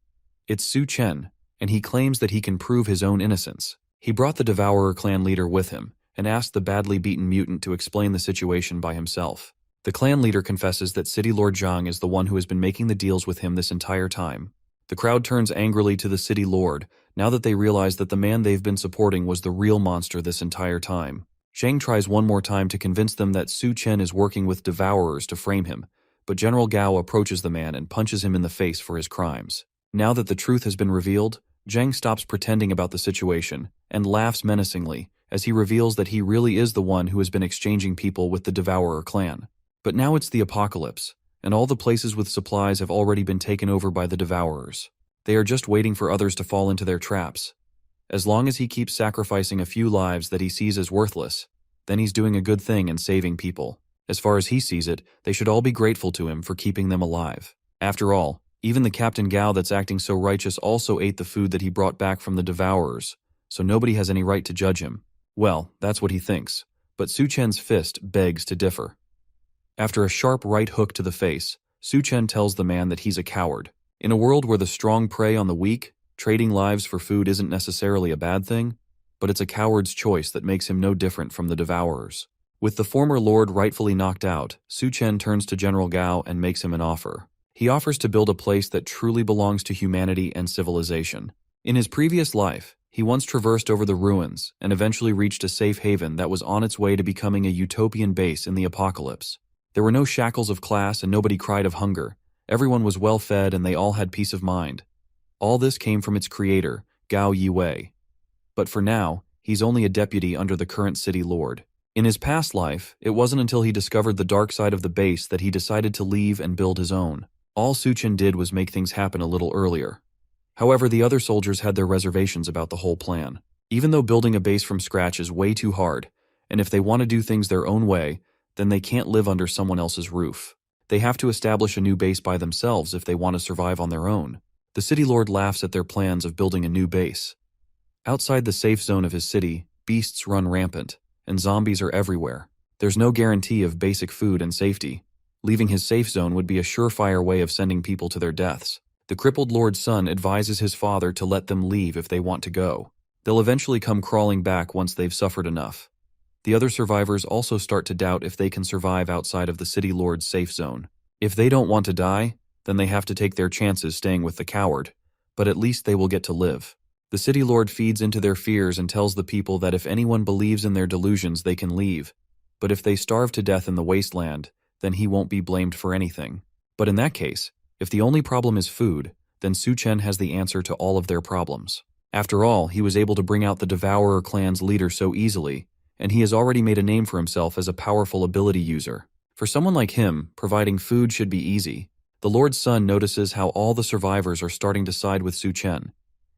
A: It's Su Chen, and he claims that he can prove his own innocence. He brought the Devourer clan leader with him, and asked the badly beaten mutant to explain the situation by himself. The clan leader confesses that City Lord Zhang is the one who has been making the deals with him this entire time. The crowd turns angrily to the city lord, now that they realize that the man they've been supporting was the real monster this entire time. Zhang tries one more time to convince them that Su Chen is working with Devourers to frame him, but General Gao approaches the man and punches him in the face for his crimes. Now that the truth has been revealed, Zhang stops pretending about the situation and laughs menacingly as he reveals that he really is the one who has been exchanging people with the Devourer clan. But now it's the apocalypse, and all the places with supplies have already been taken over by the Devourers. They are just waiting for others to fall into their traps. As long as he keeps sacrificing a few lives that he sees as worthless, then he's doing a good thing and saving people. As far as he sees it, they should all be grateful to him for keeping them alive. After all, even the Captain Gao that's acting so righteous also ate the food that he brought back from the Devourers, so nobody has any right to judge him. Well, that's what he thinks, but Su Chen's fist begs to differ. After a sharp right hook to the face, Su Chen tells the man that he's a coward. In a world where the strong prey on the weak, trading lives for food isn't necessarily a bad thing, but it's a coward's choice that makes him no different from the Devourers. With the former lord rightfully knocked out, Su Chen turns to General Gao and makes him an offer. He offers to build a place that truly belongs to humanity and civilization. In his previous life, he once traversed over the ruins and eventually reached a safe haven that was on its way to becoming a utopian base in the apocalypse. There were no shackles of class and nobody cried of hunger. Everyone was well fed and they all had peace of mind. All this came from its creator, Gao Yue. But for now, he's only a deputy under the current city lord. In his past life, it wasn't until he discovered the dark side of the base that he decided to leave and build his own. All Su Chen did was make things happen a little earlier. However, the other soldiers had their reservations about the whole plan. Even though building a base from scratch is way too hard, and if they want to do things their own way, then they can't live under someone else's roof. They have to establish a new base by themselves if they want to survive on their own. The city lord laughs at their plans of building a new base. Outside the safe zone of his city, beasts run rampant, and zombies are everywhere. There's no guarantee of basic food and safety. Leaving his safe zone would be a surefire way of sending people to their deaths. The crippled Lord's son advises his father to let them leave if they want to go. They'll eventually come crawling back once they've suffered enough. The other survivors also start to doubt if they can survive outside of the city lord's safe zone. If they don't want to die, then they have to take their chances staying with the coward, but at least they will get to live. The city lord feeds into their fears and tells the people that if anyone believes in their delusions they can leave, but if they starve to death in the wasteland, then he won't be blamed for anything. But in that case, if the only problem is food, then Su-chen has the answer to all of their problems. After all, he was able to bring out the Devourer clan's leader so easily, and he has already made a name for himself as a powerful ability user. For someone like him, providing food should be easy. The Lord's son notices how all the survivors are starting to side with Su-chen,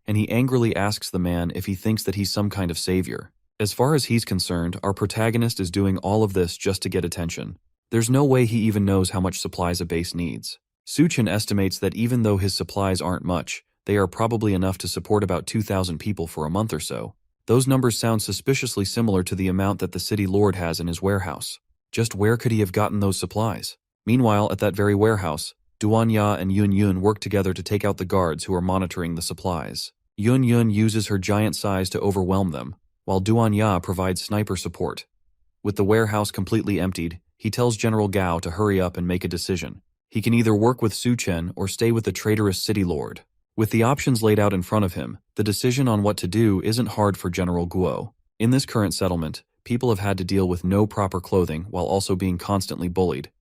A: and he angrily asks the man if he thinks that he's some kind of savior. As far as he's concerned, our protagonist is doing all of this just to get attention. There's no way he even knows how much supplies a base needs. Su-chen estimates that even though his supplies aren't much, they are probably enough to support about 2,000 people for a month or so. Those numbers sound suspiciously similar to the amount that the city lord has in his warehouse. Just where could he have gotten those supplies? Meanwhile, at that very warehouse, Duan Ya and Yun Yun work together to take out the guards who are monitoring the supplies. Yun Yun uses her giant size to overwhelm them, while Duan Ya provides sniper support. With the warehouse completely emptied, he tells General Gao to hurry up and make a decision. He can either work with Su-chen or stay with the traitorous city lord. With the options laid out in front of him, the decision on what to do isn't hard for General Guo. In this current settlement, people have had to deal with no proper clothing while also being constantly bullied.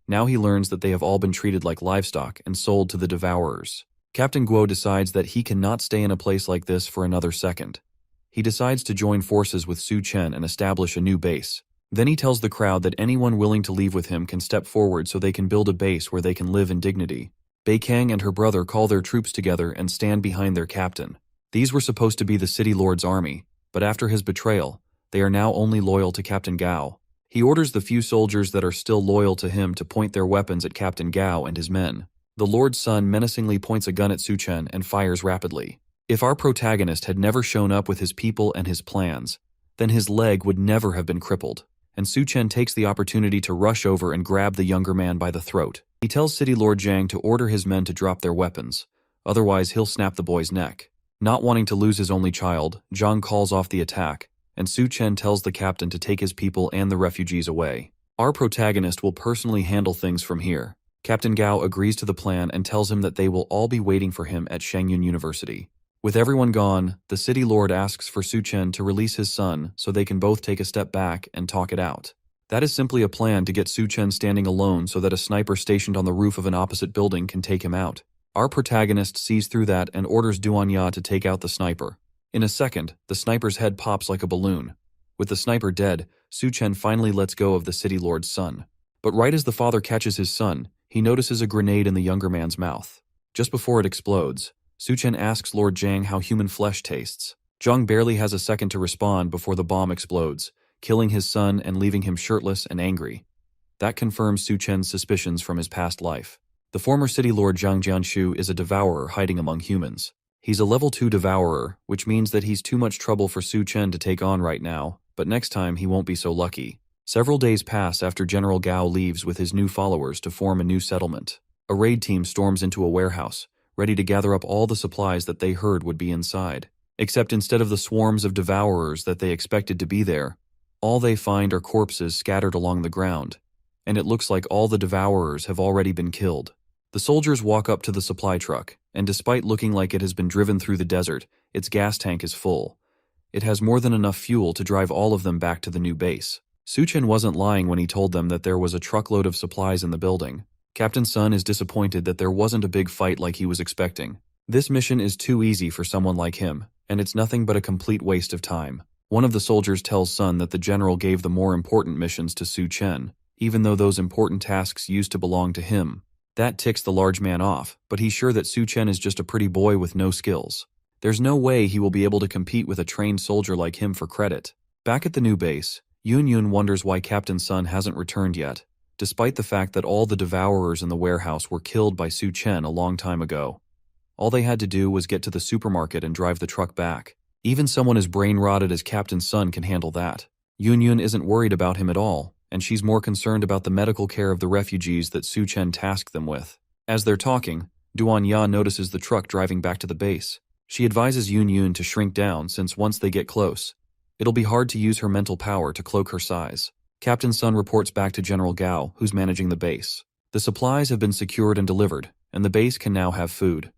A: Now he learns that they have all been treated like livestock and sold to the Devourers. Captain Guo decides that he cannot stay in a place like this for another second. He decides to join forces with Su-chen and establish a new base. Then he tells the crowd that anyone willing to leave with him can step forward so they can build a base where they can live in dignity. Bei Kang and her brother call their troops together and stand behind their captain. These were supposed to be the city lord's army, but after his betrayal, they are now only loyal to Captain Gao. He orders the few soldiers that are still loyal to him to point their weapons at Captain Gao and his men. The Lord's son menacingly points a gun at Su-chen and fires rapidly. If our protagonist had never shown up with his people and his plans, then his leg would never have been crippled, and Su-chen takes the opportunity to rush over and grab the younger man by the throat. He tells City Lord Zhang to order his men to drop their weapons, otherwise he'll snap the boy's neck. Not wanting to lose his only child, Zhang calls off the attack, and Su-chen tells the captain to take his people and the refugees away. Our protagonist will personally handle things from here. Captain Gao agrees to the plan and tells him that they will all be waiting for him at Shangyun University. With everyone gone, the city lord asks for Su-chen to release his son so they can both take a step back and talk it out. That is simply a plan to get Su-chen standing alone so that a sniper stationed on the roof of an opposite building can take him out. Our protagonist sees through that and orders Duan Ya to take out the sniper. In a second, the sniper's head pops like a balloon. With the sniper dead, Su-chen finally lets go of the city lord's son. But right as the father catches his son, he notices a grenade in the younger man's mouth. Just before it explodes, Su-chen asks Lord Zhang how human flesh tastes. Zhang barely has a second to respond before the bomb explodes, killing his son and leaving him shirtless and angry. That confirms Su-chen's suspicions from his past life. The former city lord Zhang Jianshu is a devourer hiding among humans. He's a level 2 devourer, which means that he's too much trouble for Su-chen to take on right now, but next time he won't be so lucky. Several days pass after General Gao leaves with his new followers to form a new settlement. A raid team storms into a warehouse, ready to gather up all the supplies that they heard would be inside. Except instead of the swarms of devourers that they expected to be there, all they find are corpses scattered along the ground, and it looks like all the devourers have already been killed. The soldiers walk up to the supply truck, and despite looking like it has been driven through the desert, its gas tank is full. It has more than enough fuel to drive all of them back to the new base. Su-chen wasn't lying when he told them that there was a truckload of supplies in the building. Captain Sun is disappointed that there wasn't a big fight like he was expecting. This mission is too easy for someone like him, and it's nothing but a complete waste of time. One of the soldiers tells Sun that the general gave the more important missions to Su-chen, even though those important tasks used to belong to him. That ticks the large man off, but he's sure that Su-chen is just a pretty boy with no skills. There's no way he will be able to compete with a trained soldier like him for credit. Back at the new base, Yun Yun wonders why Captain Sun hasn't returned yet, despite the fact that all the devourers in the warehouse were killed by Su-chen a long time ago. All they had to do was get to the supermarket and drive the truck back. Even someone as brain-rotted as Captain Sun can handle that. Yun Yun isn't worried about him at all, and she's more concerned about the medical care of the refugees that Su Chen tasked them with. As they're talking, Duan Ya notices the truck driving back to the base. She advises Yun Yun to shrink down since once they get close, it'll be hard to use her mental power to cloak her size. Captain Sun reports back to General Gao, who's managing the base. The supplies have been secured and delivered, and the base can now have food.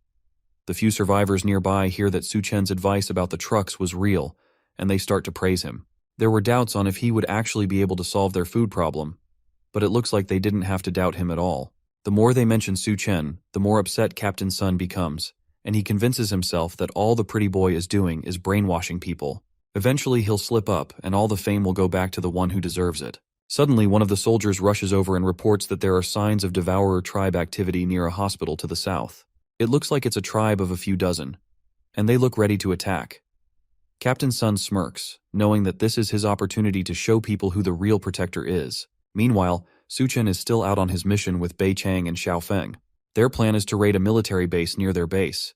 A: The few survivors nearby hear that Su Chen's advice about the trucks was real, and they start to praise him. There were doubts on if he would actually be able to solve their food problem, but it looks like they didn't have to doubt him at all. The more they mention Su Chen, the more upset Captain Sun becomes, and he convinces himself that all the pretty boy is doing is brainwashing people. Eventually he'll slip up, and all the fame will go back to the one who deserves it. Suddenly, one of the soldiers rushes over and reports that there are signs of Devourer tribe activity near a hospital to the south. It looks like it's a tribe of a few dozen, and they look ready to attack. Captain Sun smirks, knowing that this is his opportunity to show people who the real protector is. Meanwhile, Su Chen is still out on his mission with Bei Chang and Xiao Feng. Their plan is to raid a military base near their base.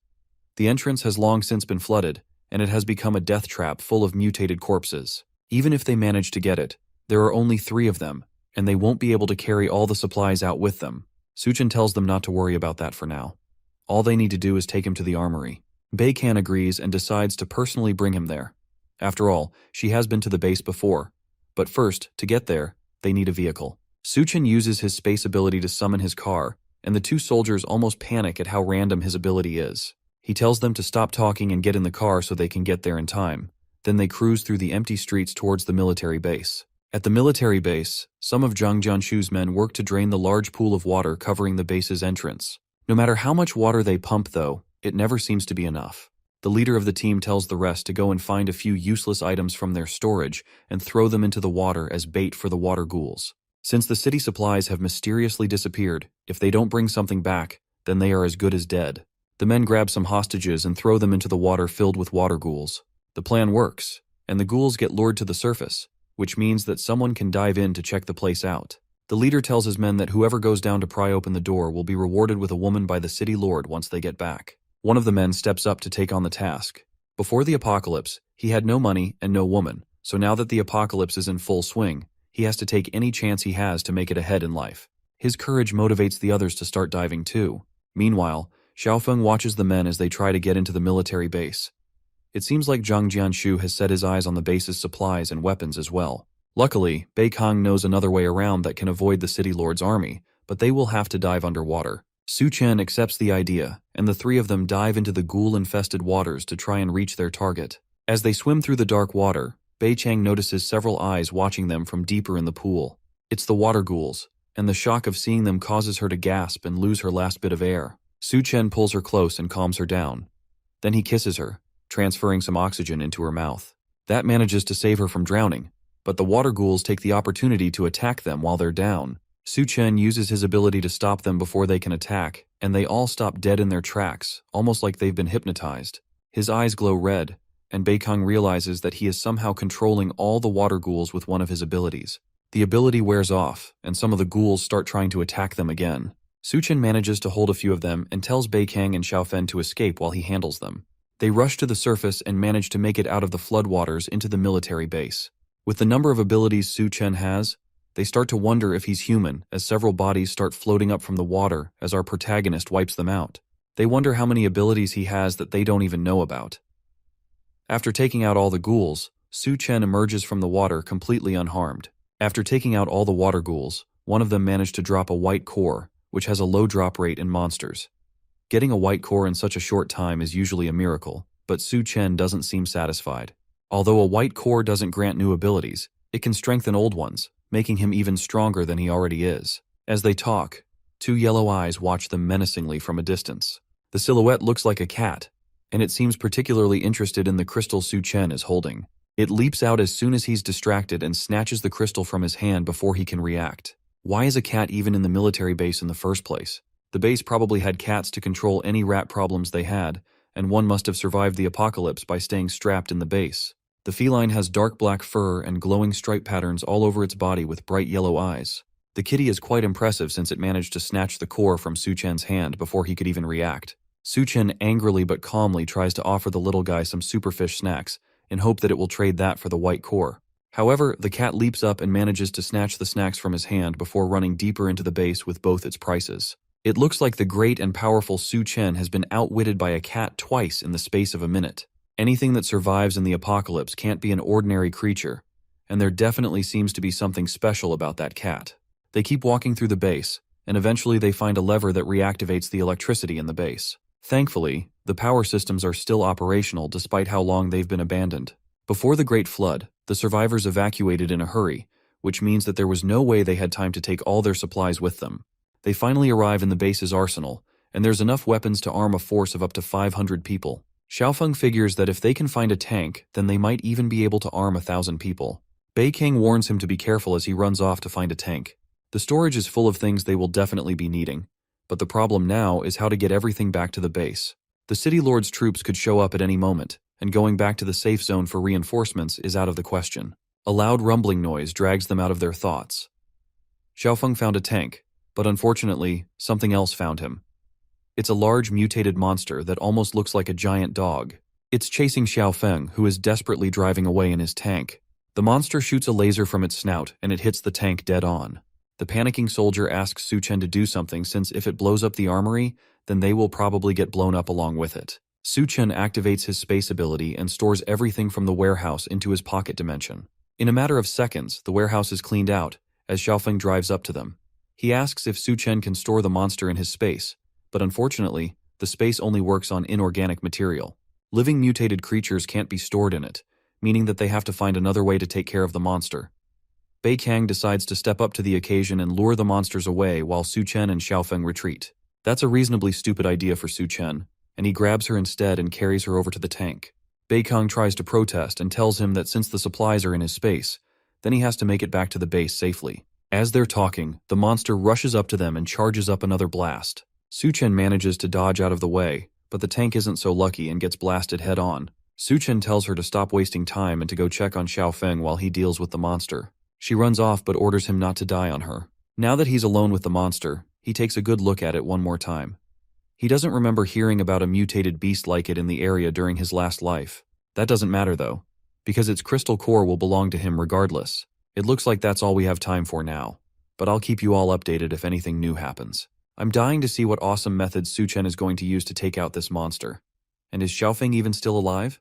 A: The entrance has long since been flooded, and it has become a death trap full of mutated corpses. Even if they manage to get it, there are only 3 of them, and they won't be able to carry all the supplies out with them. Su Chen tells them not to worry about that for now. All they need to do is take him to the armory. Bei Kan agrees and decides to personally bring him there. After all, she has been to the base before. But first, to get there, they need a vehicle. Su Chen uses his space ability to summon his car, and the 2 soldiers almost panic at how random his ability is. He tells them to stop talking and get in the car so they can get there in time. Then they cruise through the empty streets towards the military base. At the military base, some of Zhang Jianshu's men work to drain the large pool of water covering the base's entrance. No matter how much water they pump, though, it never seems to be enough. The leader of the team tells the rest to go and find a few useless items from their storage and throw them into the water as bait for the water ghouls. Since the city supplies have mysteriously disappeared, if they don't bring something back, then they are as good as dead. The men grab some hostages and throw them into the water filled with water ghouls. The plan works, and the ghouls get lured to the surface, which means that someone can dive in to check the place out. The leader tells his men that whoever goes down to pry open the door will be rewarded with a woman by the city lord once they get back. One of the men steps up to take on the task. Before the apocalypse, he had no money and no woman, so now that the apocalypse is in full swing, he has to take any chance he has to make it ahead in life. His courage motivates the others to start diving too. Meanwhile, Xiaofeng watches the men as they try to get into the military base. It seems like Zhang Jianshu has set his eyes on the base's supplies and weapons as well. Luckily, Bei Kang knows another way around that can avoid the city lord's army, but they will have to dive underwater. Su Chen accepts the idea, and the 3 of them dive into the ghoul-infested waters to try and reach their target. As they swim through the dark water, Bei Chang notices several eyes watching them from deeper in the pool. It's the water ghouls, and the shock of seeing them causes her to gasp and lose her last bit of air. Su Chen pulls her close and calms her down. Then he kisses her, transferring some oxygen into her mouth. That manages to save her from drowning, but the water ghouls take the opportunity to attack them while they're down. Su Chen uses his ability to stop them before they can attack, and they all stop dead in their tracks, almost like they've been hypnotized. His eyes glow red, and Bei Kang realizes that he is somehow controlling all the water ghouls with one of his abilities. The ability wears off, and some of the ghouls start trying to attack them again. Su Chen manages to hold a few of them and tells Bei Kang and Xiaofen to escape while he handles them. They rush to the surface and manage to make it out of the floodwaters into the military base. With the number of abilities Su Chen has, they start to wonder if he's human as several bodies start floating up from the water as our protagonist wipes them out. They wonder how many abilities he has that they don't even know about. After taking out all the ghouls, Su Chen emerges from the water completely unharmed. After taking out all the water ghouls, one of them managed to drop a white core, which has a low drop rate in monsters. Getting a white core in such a short time is usually a miracle, but Su Chen doesn't seem satisfied. Although a white core doesn't grant new abilities, it can strengthen old ones, making him even stronger than he already is. As they talk, 2 yellow eyes watch them menacingly from a distance. The silhouette looks like a cat, and it seems particularly interested in the crystal Su Chen is holding. It leaps out as soon as he's distracted and snatches the crystal from his hand before he can react. Why is a cat even in the military base in the first place? The base probably had cats to control any rat problems they had, and one must have survived the apocalypse by staying strapped in the base. The feline has dark black fur and glowing stripe patterns all over its body with bright yellow eyes. The kitty is quite impressive since it managed to snatch the core from Su Chen's hand before he could even react. Su Chen angrily but calmly tries to offer the little guy some superfish snacks in hope that it will trade that for the white core. However, the cat leaps up and manages to snatch the snacks from his hand before running deeper into the base with both its prices. It looks like the great and powerful Su Chen has been outwitted by a cat twice in the space of a minute. Anything that survives in the apocalypse can't be an ordinary creature, and there definitely seems to be something special about that cat. They keep walking through the base, and eventually they find a lever that reactivates the electricity in the base. Thankfully, the power systems are still operational despite how long they've been abandoned. Before the Great Flood, the survivors evacuated in a hurry, which means that there was no way they had time to take all their supplies with them. They finally arrive in the base's arsenal, and there's enough weapons to arm a force of up to 500 people. Xiaofeng figures that if they can find a tank, then they might even be able to arm 1,000 people. Bei King warns him to be careful as he runs off to find a tank. The storage is full of things they will definitely be needing, but the problem now is how to get everything back to the base. The City Lord's troops could show up at any moment, and going back to the safe zone for reinforcements is out of the question. A loud rumbling noise drags them out of their thoughts. Xiaofeng found a tank, but unfortunately, something else found him. It's a large mutated monster that almost looks like a giant dog. It's chasing Xiaofeng, who is desperately driving away in his tank. The monster shoots a laser from its snout, and it hits the tank dead on. The panicking soldier asks Su Chen to do something since if it blows up the armory, then they will probably get blown up along with it. Su Chen activates his space ability and stores everything from the warehouse into his pocket dimension. In a matter of seconds, the warehouse is cleaned out, as Xiaofeng drives up to them. He asks if Su Chen can store the monster in his space, but unfortunately, the space only works on inorganic material. Living mutated creatures can't be stored in it, meaning that they have to find another way to take care of the monster. Bei Kang decides to step up to the occasion and lure the monsters away while Su Chen and Xiaofeng retreat. That's a reasonably stupid idea for Su Chen, and he grabs her instead and carries her over to the tank. Bei Kang tries to protest and tells him that since the supplies are in his space, then he has to make it back to the base safely. As they're talking, the monster rushes up to them and charges up another blast. Su Chen manages to dodge out of the way, but the tank isn't so lucky and gets blasted head-on. Su Chen tells her to stop wasting time and to go check on Xiaofeng while he deals with the monster. She runs off but orders him not to die on her. Now that he's alone with the monster, he takes a good look at it one more time. He doesn't remember hearing about a mutated beast like it in the area during his last life. That doesn't matter though, because its crystal core will belong to him regardless. It looks like that's all we have time for now, but I'll keep you all updated if anything new happens. I'm dying to see what awesome methods Su Chen is going to use to take out this monster. And is Xiaofeng even still alive?